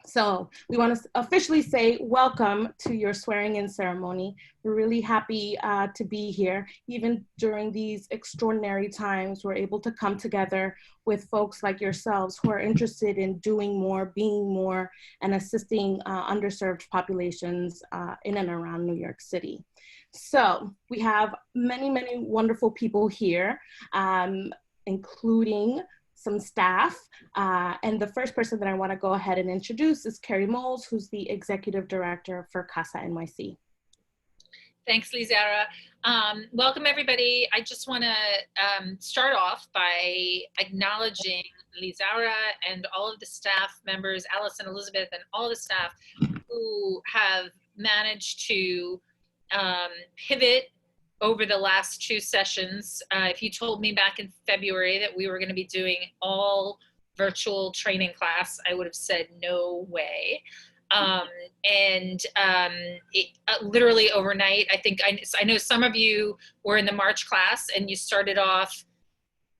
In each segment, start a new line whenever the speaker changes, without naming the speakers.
So we want to officially say welcome to your swearing-in ceremony. We're really happy to be here. Even during these extraordinary times, we're able to come together with folks like yourselves who are interested in doing more, being more, and assisting underserved populations in and around New York City. So we have many, many wonderful people here, including some staff. And the first person that I want to go ahead and introduce is Carrie Moles, who's the Executive Director for CASA-NYC.
Thanks, Lizara. Welcome, everybody. I just want to start off by acknowledging Lizara and all of the staff members, Alice and Elizabeth, and all the staff who have managed to pivot over the last 2 sessions. If you told me back in February that we were going to be doing all virtual training class, I would have said no way. Literally overnight, I know some of you were in the March class and you started off,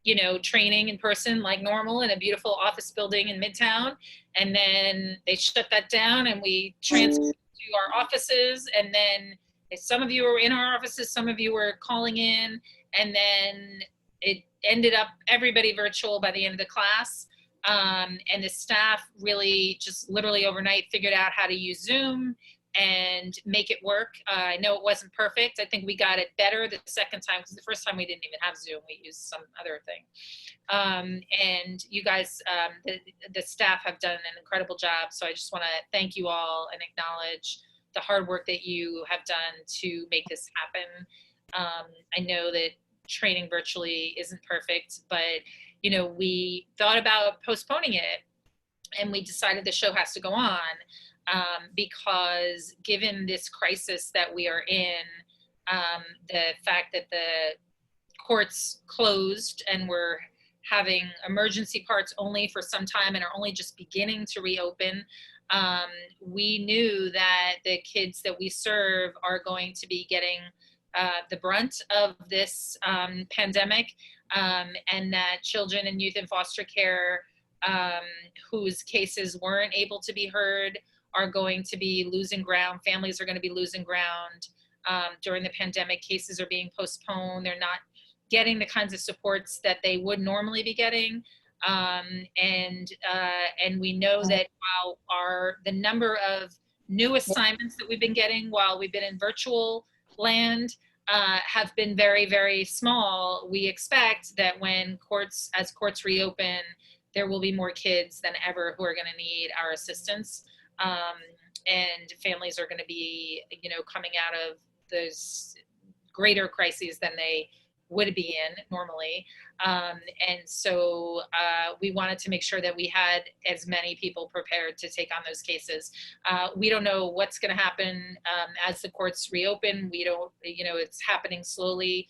you know, training in person like normal in a beautiful office building in Midtown. And then they shut that down and we transferred to our offices, and then some of you were in our offices, some of you were calling in, and then it ended up everybody virtual by the end of the class. And the staff really just literally overnight figured out how to use Zoom and make it work. I know it wasn't perfect. I think we got it better the second time, because the first time we didn't even have Zoom. We used some other thing. And you guys, the staff have done an incredible job. So I just want to thank you all and acknowledge the hard work that you have done to make this happen. I know that training virtually isn't perfect, but you know, we thought about postponing it and we decided the show has to go on because given this crisis that we are in, the fact that the courts closed and we're having emergency parts only for some time and are only just beginning to reopen, we knew that the kids that we serve are going to be getting the brunt of this pandemic, and that children and youth in foster care whose cases weren't able to be heard are going to be losing ground. Families are going to be losing ground during the pandemic. Cases are being postponed. They're not getting the kinds of supports that they would normally be getting. And we know that while the number of new assignments that we've been getting while we've been in virtual land have been very, very small, we expect that as courts reopen, there will be more kids than ever who are going to need our assistance. And families are going to be, you know, coming out of those greater crises than they would be in normally. And so we wanted to make sure that we had as many people prepared to take on those cases. We don't know what's going to happen as the courts reopen. We don't, you know, it's happening slowly.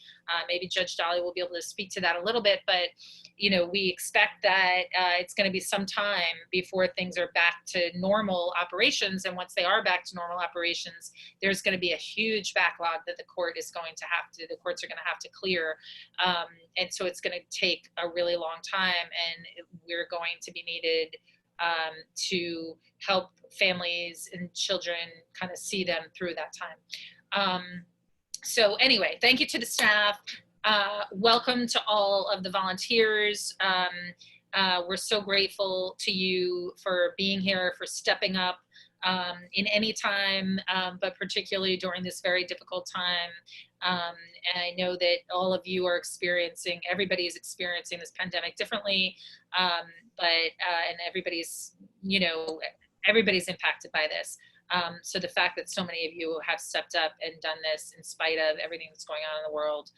Maybe Judge Dolly will be able to speak to that a little bit, but you know, we expect that it's going to be some time before things are back to normal operations. And once they are back to normal operations, there's going to be a huge backlog that the courts are going to have to clear. And so it's going to take a really long time, and we're going to be needed to help families and children kind of see them through that time. So anyway, thank you to the staff. Welcome to all of the volunteers. We're so grateful to you for being here, for stepping up in any time, but particularly during this very difficult time. And I know that all of you are everybody is experiencing this pandemic differently, and everybody's impacted by this. So the fact that so many of you have stepped up and done this in spite of everything that's going on in the world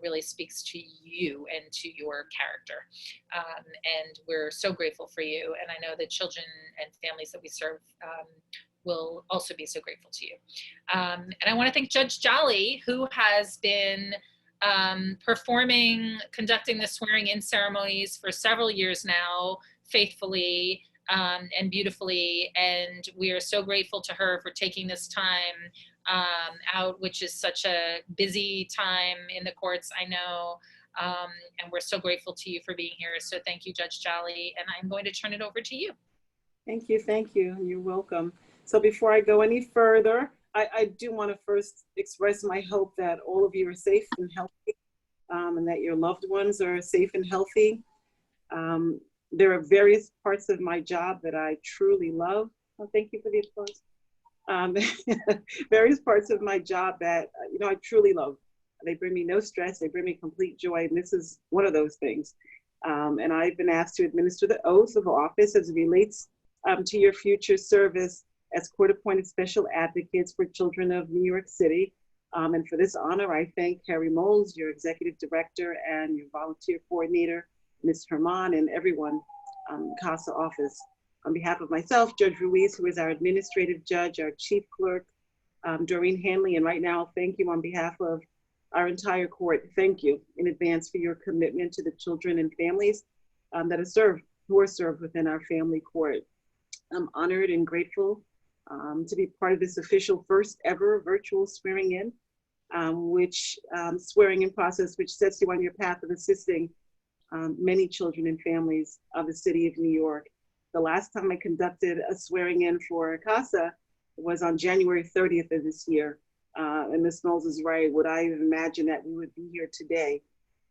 really speaks to you and to your character. And we're so grateful for you. And I know that children and families that we serve will also be so grateful to you. And I want to thank Judge Jolly, who has been conducting the swearing-in ceremonies for several years now, faithfully and beautifully. And we are so grateful to her for taking this time out, which is such a busy time in the courts, I know. And we're so grateful to you for being here. So thank you, Judge Jolly. And I'm going to turn it over to you.
Thank you. You're welcome. So before I go any further, I do want to first express my hope that all of you are safe and healthy, and that your loved ones are safe and healthy. There are various parts of my job that I truly love. Oh, thank you for the applause. Um, various parts of my job that, I truly love. They bring me no stress, they bring me complete joy, and this is one of those things. And I've been asked to administer the oath of office as it relates to your future service as court-appointed special advocates for children of New York City. And for this honor, I thank Carrie Moles, your executive director, and your volunteer coordinator, Ms. Herman, and everyone CASA office. On behalf of myself, Judge Ruiz, who is our administrative judge, our chief clerk, Doreen Hanley, and right now, thank you on behalf of our entire court. Thank you in advance for your commitment to the children and families that are served, who are served within our family court. I'm honored and grateful to be part of this official first ever virtual swearing in, swearing in process, which sets you on your path of assisting many children and families of the city of New York. The last time I conducted a swearing in for CASA was on January 30th of this year. And Ms. Knowles is right. Would I have imagined that we would be here today?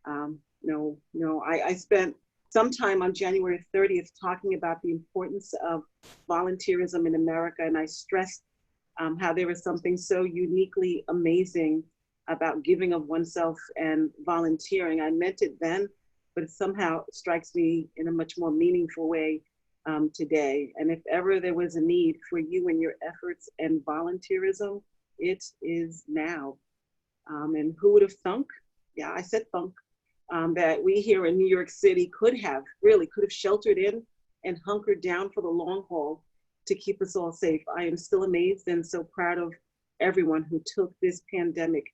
No. I spent some time on January 30th talking about the importance of volunteerism in America, and I stressed how there was something so uniquely amazing about giving of oneself and volunteering. I meant it then, but it somehow strikes me in a much more meaningful way today. And if ever there was a need for you and your efforts and volunteerism, it is now. And who would have thunk? Yeah, I said thunk. That we here in New York City could have sheltered in and hunkered down for the long haul to keep us all safe. I am still amazed and so proud of everyone who took this pandemic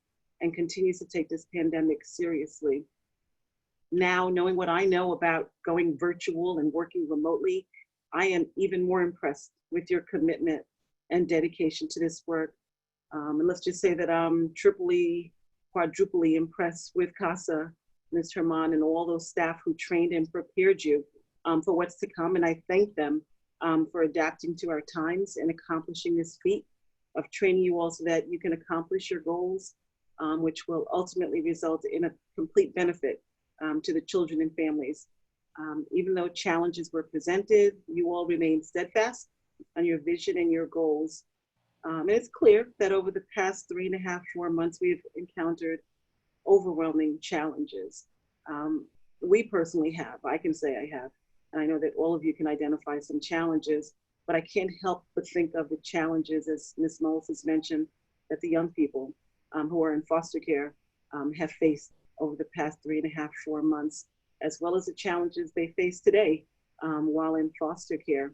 and continues to take this pandemic seriously. Now, knowing what I know about going virtual and working remotely, I am even more impressed with your commitment and dedication to this work. And let's just say that I'm triply, quadruply impressed with CASA, Ms. Herman, and all those staff who trained and prepared you for what's to come. And I thank them for adapting to our times and accomplishing this feat of training you all so that you can accomplish your goals, which will ultimately result in a complete benefit to the children and families. Even though challenges were presented, you all remained steadfast on your vision and your goals. And it's clear that over the past 3.5, 4 months, we've encountered overwhelming challenges. We personally have, I can say I have, and I know that all of you can identify some challenges, but I can't help but think of the challenges, as Ms. Knowles has mentioned, that the young people who are in foster care have faced over the past 3.5, 4 months, as well as the challenges they face today while in foster care.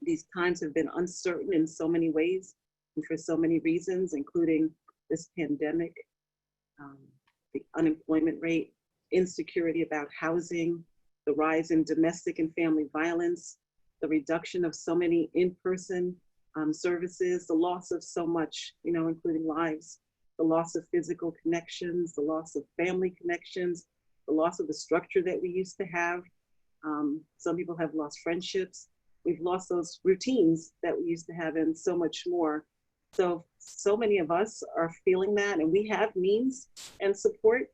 These times have been uncertain in so many ways and for so many reasons, including this pandemic, the unemployment rate, insecurity about housing, the rise in domestic and family violence, the reduction of so many in-person services, the loss of so much, including lives, the loss of physical connections, the loss of family connections, the loss of the structure that we used to have. Some people have lost friendships. We've lost those routines that we used to have and so much more. So many of us are feeling that, and we have means and support.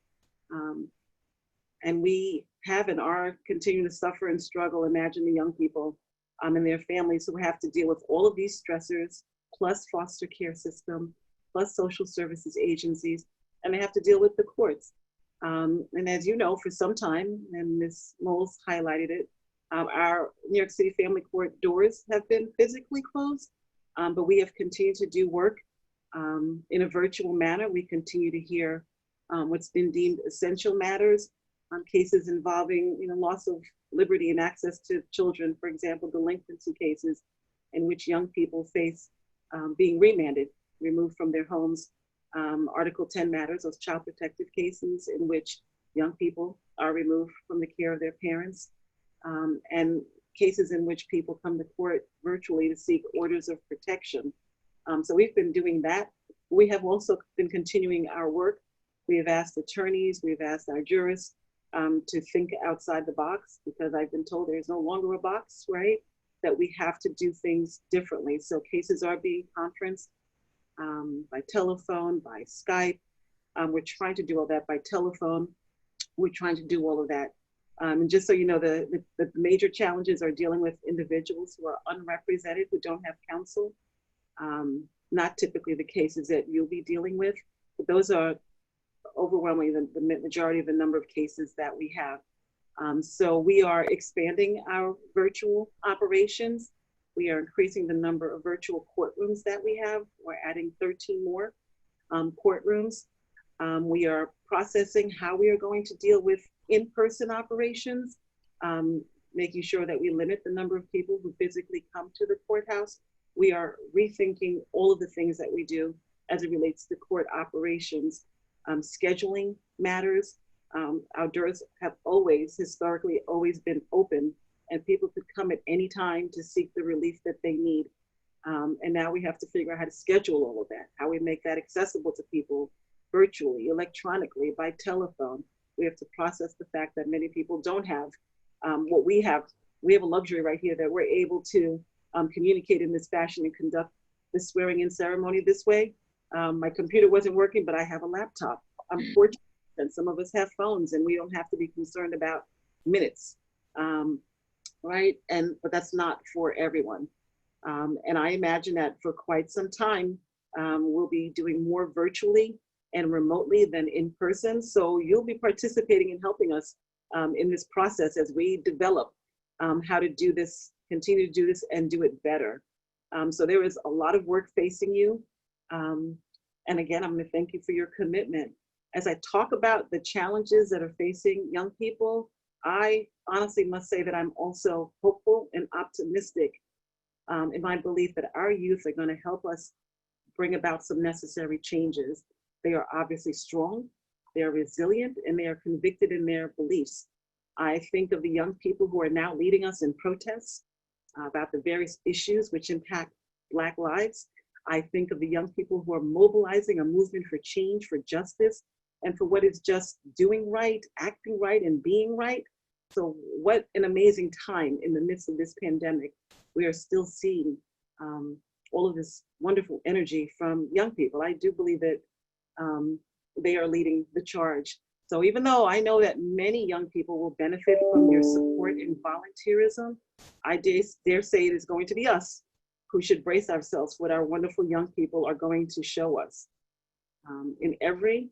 And we have and are continuing to suffer and struggle. Imagine the young people and their families who have to deal with all of these stressors, plus foster care system, plus social services agencies, and they have to deal with the courts. And as you know, for some time, and Ms. Moles highlighted it, our New York City Family Court doors have been physically closed, but we have continued to do work in a virtual manner. We continue to hear what's been deemed essential matters, cases involving loss of liberty and access to children, for example, delinquency cases in which young people face being remanded, removed from their homes. Article 10 matters, those child protective cases in which young people are removed from the care of their parents, and cases in which people come to court virtually to seek orders of protection. So we've been doing that. We have also been continuing our work. We have asked attorneys, we've asked our jurists to think outside the box, because I've been told there's no longer a box, right? that we have to do things differently. So cases are being conferenced by telephone, by Skype. We're trying to do all that by telephone. We're trying to do all of that. And just so you know, the major challenges are dealing with individuals who are unrepresented, who don't have counsel. Not typically the cases that you'll be dealing with, but those are overwhelmingly the majority of the number of cases that we have. So we are expanding our virtual operations. We are increasing the number of virtual courtrooms that we have. We're adding 13 more courtrooms. We are processing how we are going to deal with in-person operations, making sure that we limit the number of people who physically come to the courthouse. We are rethinking all of the things that we do as it relates to court operations, scheduling matters. Our doors have historically always been open, and people could come at any time to seek the relief that they need. And now we have to figure out how to schedule all of that, how we make that accessible to people virtually, electronically, by telephone. We have to process the fact that many people don't have what we have. We have a luxury right here that we're able to communicate in this fashion and conduct the swearing in ceremony this way. My computer wasn't working, but I have a laptop. I'm fortunate that some of us have phones and we don't have to be concerned about minutes, right? But that's not for everyone. And I imagine that for quite some time, we'll be doing more virtually and remotely than in person. So you'll be participating and helping us in this process as we develop how to do this, continue to do this and do it better. So there is a lot of work facing you. And again, I'm gonna thank you for your commitment. As I talk about the challenges that are facing young people, I honestly must say that I'm also hopeful and optimistic in my belief that our youth are gonna help us bring about some necessary changes. They are obviously strong, they are resilient, and they are convicted in their beliefs. I think of the young people who are now leading us in protests about the various issues which impact Black lives. I think of the young people who are mobilizing a movement for change, for justice, and for what is just doing right, acting right, and being right. So what an amazing time in the midst of this pandemic. We are still seeing all of this wonderful energy from young people. I do believe that they are leading the charge. So even though I know that many young people will benefit from your support and volunteerism, I dare say it is going to be us who should brace ourselves for what our wonderful young people are going to show us. In every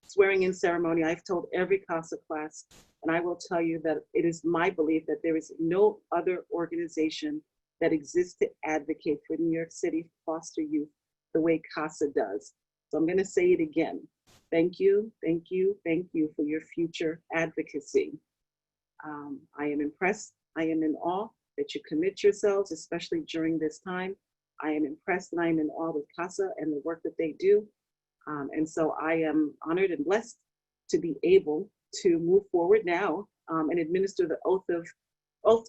swearing in ceremony, I've told every CASA class, and I will tell you that it is my belief that there is no other organization that exists to advocate for New York City foster youth the way CASA does. So I'm gonna say it again. Thank you, thank you, thank you for your future advocacy. I am impressed, I am in awe that you commit yourselves, especially during this time. I am impressed and I am in awe with CASA and the work that they do. And so I am honored and blessed to be able to move forward now and administer the oath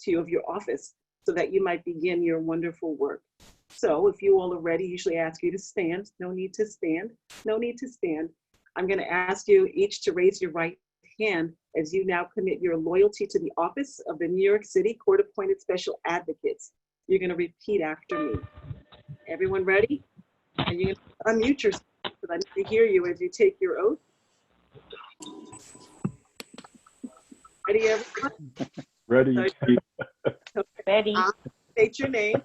to you of your office so that you might begin your wonderful work. So if you all are ready, usually ask you to stand. No need to stand, no need to stand. I'm gonna ask you each to raise your right hand as you now commit your loyalty to the office of the New York City Court Appointed Special Advocates. You're gonna repeat after me. Everyone ready? And you're gonna unmute yourself so I need to hear you as you take your oath. Ready, everyone?
Ready.
Okay.
Ready.
State your name.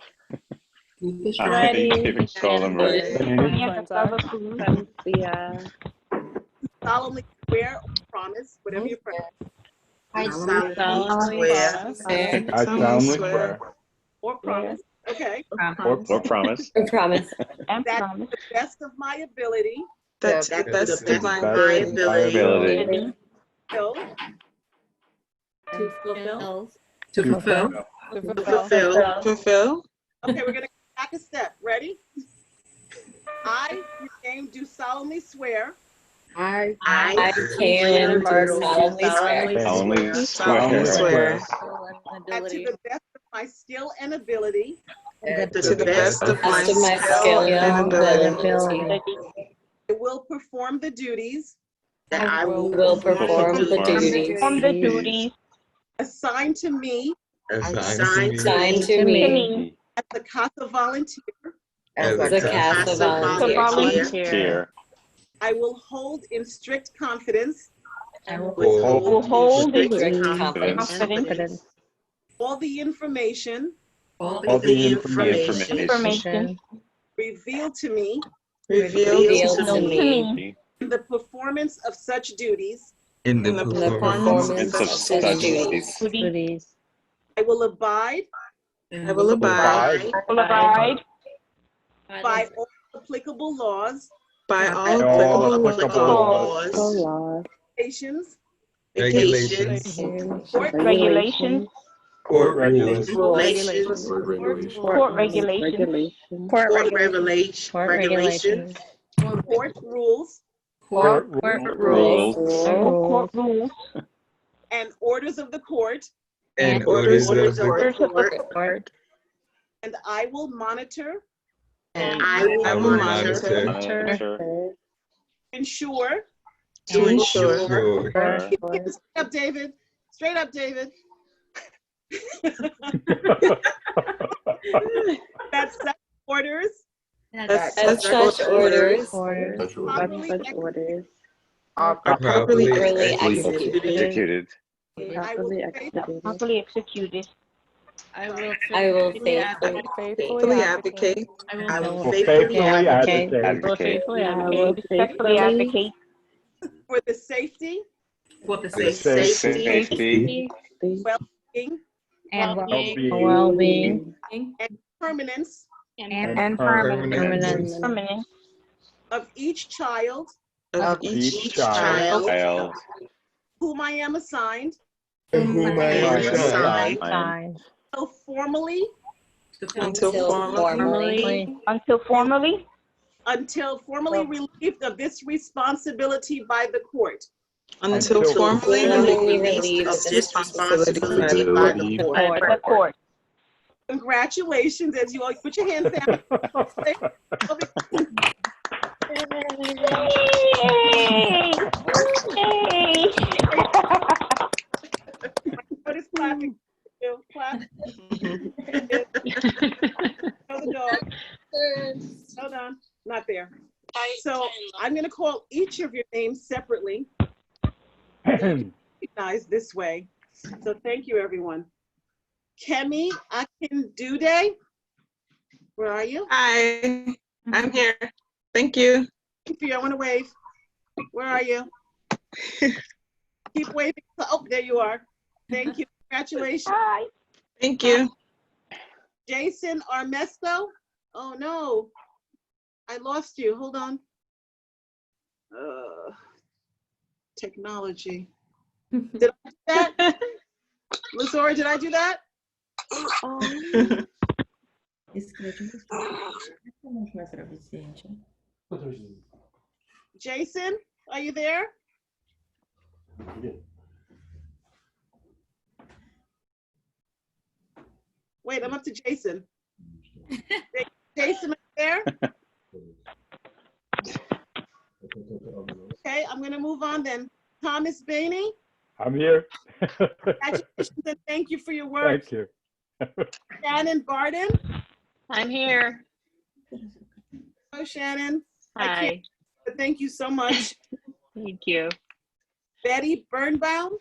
Ready.
David Stoltenberg.
Solemnly swear or promise, whatever you promise.
I solemnly swear.
I solemnly swear.
Or promise. Okay.
Or promise.
Promise.
That to the best of my ability.
That's the best of my
ability.
Will.
To fulfill.
Fulfill.
Okay, we're gonna go back a step. Ready? I, your name, do solemnly swear.
I can solemnly
swear.
That to the best of my skill and ability.
To the best of my skill and ability.
I will perform the duties.
That I will perform the duties
Assigned to me.
assigned to me
as a CASA volunteer.
as a CASA volunteer.
Here.
I will hold in strict confidence
I
Will
will hold in
strict
confidence
all the information
all the information
revealed to me
revealed to me
in the performance of such duties.
in the performance of such duties.
duties.
I will abide
I will abide
by all applicable laws,
by all applicable laws,
Laws,
regulations,
regulations,
regulations,
court
rules,
regulations,
court regulations,
regulations,
court rules,
court
Rules.
court rules,
and orders of the court,
and orders of
orders
the
of the
court,
court,
and I will monitor,
and I will monitor
Monitor.
ensure.
to ensure
Straight up, David. Straight up, David. That such orders
that
such
such orders
orders
are properly
Executed.
I will
properly executed.
I will
faithfully advocate. I will
faithfully
advocate
Advocate.
Respectfully advocate
for the safety,
Safety.
well-being,
and
well-being
and permanence
and
permanence
permanence
of each child
of each child
Child.
whom I am assigned,
whom I am assigned
signed
so formally
until formally
until formally relieved of this responsibility by the court.
until formally relieved of this responsibility by the court.
the court.
Congratulations, as you all put your hands down. What is clapping? Clap. Show the dog. Hold on, not there. So I'm going to call each of your names separately. Recognize this way. So thank you, everyone. Kemi Akindude, where are you?
Hi, I'm here. Thank you.
Thank you. I want to wave. Where are you? Keep waving. Oh, there you are. Thank you. Congratulations.
Hi.
Thank you.
Jason Armesto. Oh no, I lost you. Hold on. Technology. Did I do that? Lazora, did I do that? Jason, are you there? Wait, I'm up to Jason. Jason, are you there? Okay, I'm going to move on then. Thomas BANEY,
I'm here.
congratulations and thank you for your work.
Thank you.
Shannon Barden.
I'm here.
Hello, Shannon.
Hi.
Thank you so much.
Thank you.
Betty BIRNBAUM.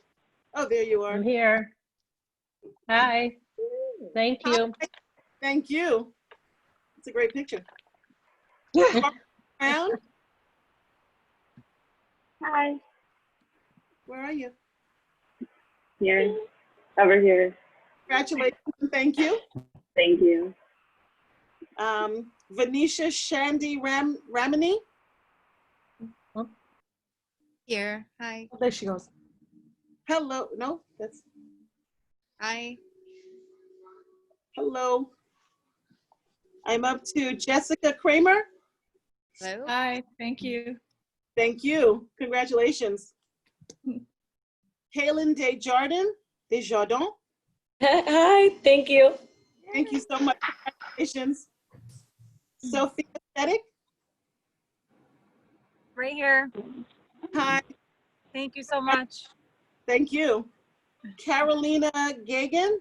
Oh, there you are.
I'm here. Hi. Thank you.
Thank you. It's a great picture. Brown,
Hi.
where are you?
Here. Over here.
Congratulations and thank you.
Thank you.
Venetia Shandy Ramani.
Here. Hi.
Oh, there she goes.
Hello. No, that's
Hi.
hello. I'm up to Jessica Kramer.
Hello.
Hi. Thank you.
Thank you. Congratulations. Kaylin Desjardins.
Hi, thank you.
Thank you so much. Congratulations. Sophia Aesthetic.
Right here.
Hi.
Thank you so much.
Thank you. Carolina Gagan.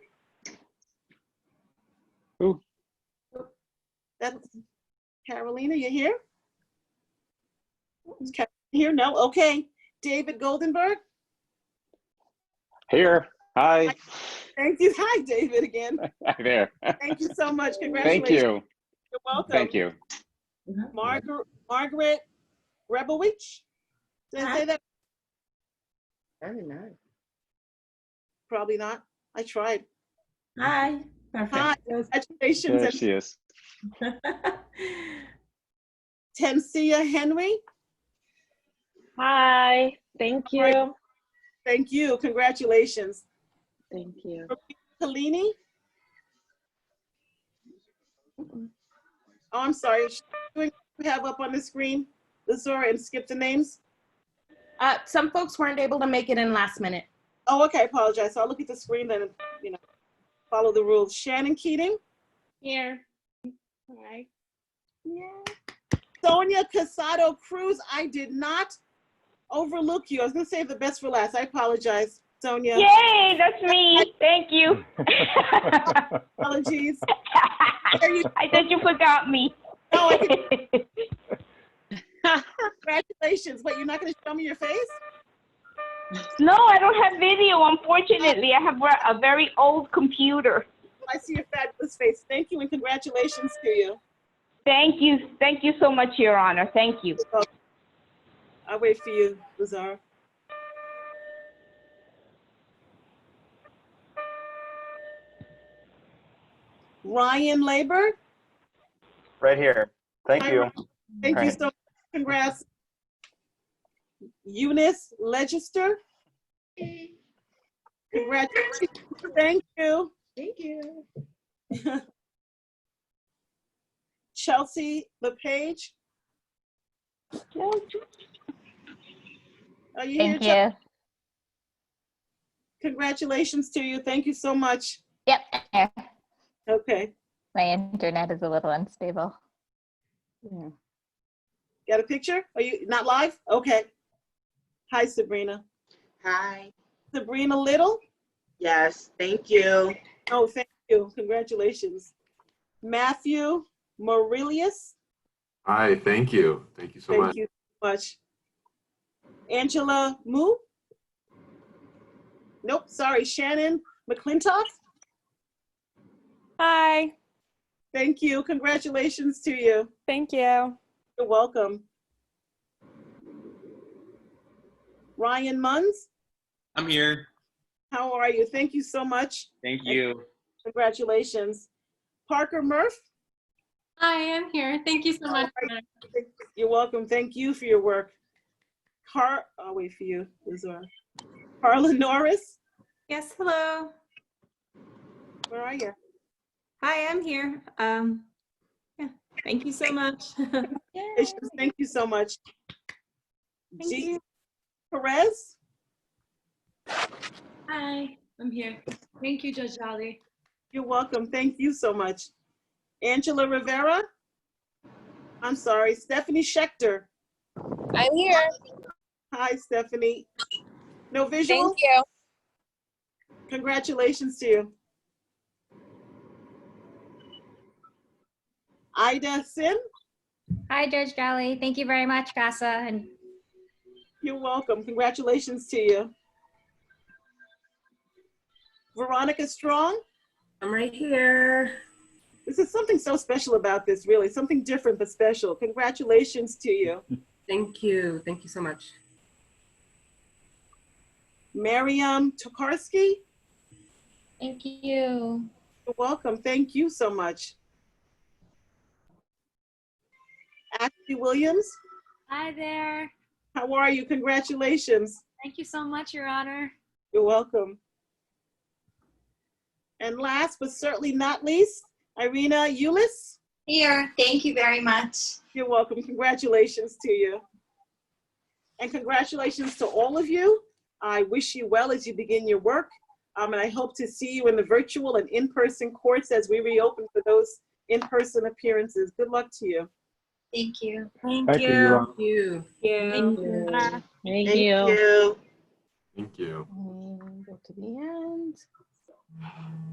Ooh.
That's Carolina, you here? Is Carolina here? No? Okay. David Goldenberg?
Here. Hi.
Thank you. Hi, David, again.
Hi there.
Thank you so much.
Thank
Congratulations.
you.
You're welcome.
Thank you.
Margaret Rebowich? Did I say that?
Very nice.
Probably not. I tried.
Hi. Perfect.
Hi. Congratulations.
There she is.
Tensia Henry?
Hi. Thank you.
Thank you. Congratulations.
Thank you.
Kalini? Oh, I'm sorry. Should we have up on the screen, Lazora, and skip the names?
Some folks weren't able to make it in last minute.
Oh, okay. I apologize. So I'll look at the screen then, follow the rules. Shannon Keating?
Here. Hi.
Yeah. Sonia Casado Cruz, I did not overlook you. I was going to save the best for last. I apologize, Sonia.
Yay, that's me. Thank you.
Apologies.
I thought you forgot me.
No, congratulations. Wait, you're not going to show me your face?
No, I don't have video, unfortunately. I have a very old computer.
I see your fabulous face. Thank you and congratulations to you.
Thank you. Thank you so much, Your Honor. Thank you.
I'll wait for you, Lazar. Ryan Labor?
Right here. Thank
Hi,
you.
Ryan. Thank you so much. Congrats. Eunice Legister? Congratulations. Thank you.
Thank you.
Chelsea LePage? Are you here,
Thank
Chelsea?
you.
Congratulations to you. Thank you so much.
Yep.
Okay.
My internet is a little unstable.
Yeah. Got a picture? Are you not live? Okay. Hi, Sabrina.
Hi.
Sabrina Little?
Yes, thank you.
Oh, thank you. Congratulations. Matthew Morilius?
Hi, thank you. Thank you so
Thank
much.
you so much. Angela Moo? Nope, sorry. Shannon McClintock?
Hi.
Thank you. Congratulations to you.
Thank you.
You're welcome. Ryan Munns?
I'm here.
How are you? Thank you so much.
Thank you.
Congratulations. Parker Murph?
Hi, I'm here. Thank you so much.
You're welcome. Thank you for your work. I'll wait for you, Lazar. Carla Norris?
Yes, hello.
Where are you?
Hi, I'm here. Yeah, thank you so much.
Thank you so much.
Thank you.
Perez?
Hi, I'm here. Thank you, Judge Jolly.
You're welcome. Thank you so much. Angela Rivera? I'm sorry, Stephanie Schechter.
I'm here.
Hi, Stephanie. No visual?
Thank you.
Congratulations to you. Ida Sim?
Hi, Judge Jolly. Thank you very much, CASA. And
you're welcome. Congratulations to you. Veronica Strong?
I'm right here.
This is something so special about this, really. Something different but special. Congratulations to you.
Thank you. Thank you so much.
Miriam Tokarski?
thank you.
You're welcome. Thank you so much. Ashley Williams?
Hi there.
How are you? Congratulations.
Thank you so much, Your Honor.
You're welcome. And last but certainly not least, Irina Ulis?
Here. Thank you very much.
You're welcome. Congratulations to you. And congratulations to all of you. I wish you well as you begin your work. And I hope to see you in the virtual and in-person courts as we reopen for those in-person appearances. Good luck to you.
Thank you.
Thank you.
Thank you.
Thank
you.
Thank you.
And go to the end.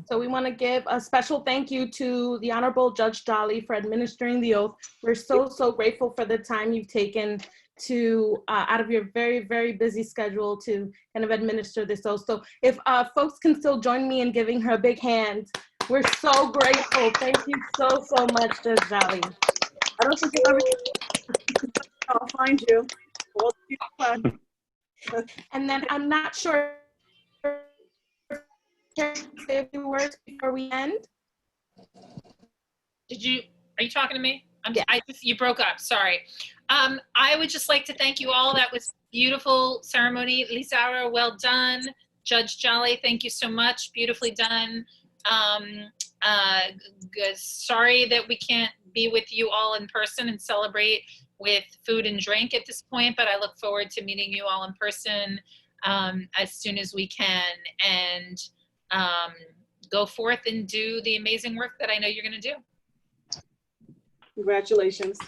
So we want to give a special thank you to the Honorable Judge Jolly for administering the oath. We're so, so grateful for the time you've taken to, out of your very, very busy schedule to kind of administer this oath. So if folks can still join me in giving her a big hand, we're so grateful. Thank you so, so much, Judge Jolly.
I don't think you'll ever, I'll find you. All the fun.
And then I'm not sure, say a few words before we end.
Are you talking to me? You broke up, sorry. I would just like to thank you all. That was beautiful ceremony. Lisaura, well done. Judge Jolly, thank you so much. Beautifully done. Sorry that we can't be with you all in person and celebrate with food and drink at this point, but I look forward to meeting you all in person as soon as we can, and go forth and do the amazing work that I know you're going to do.
Congratulations.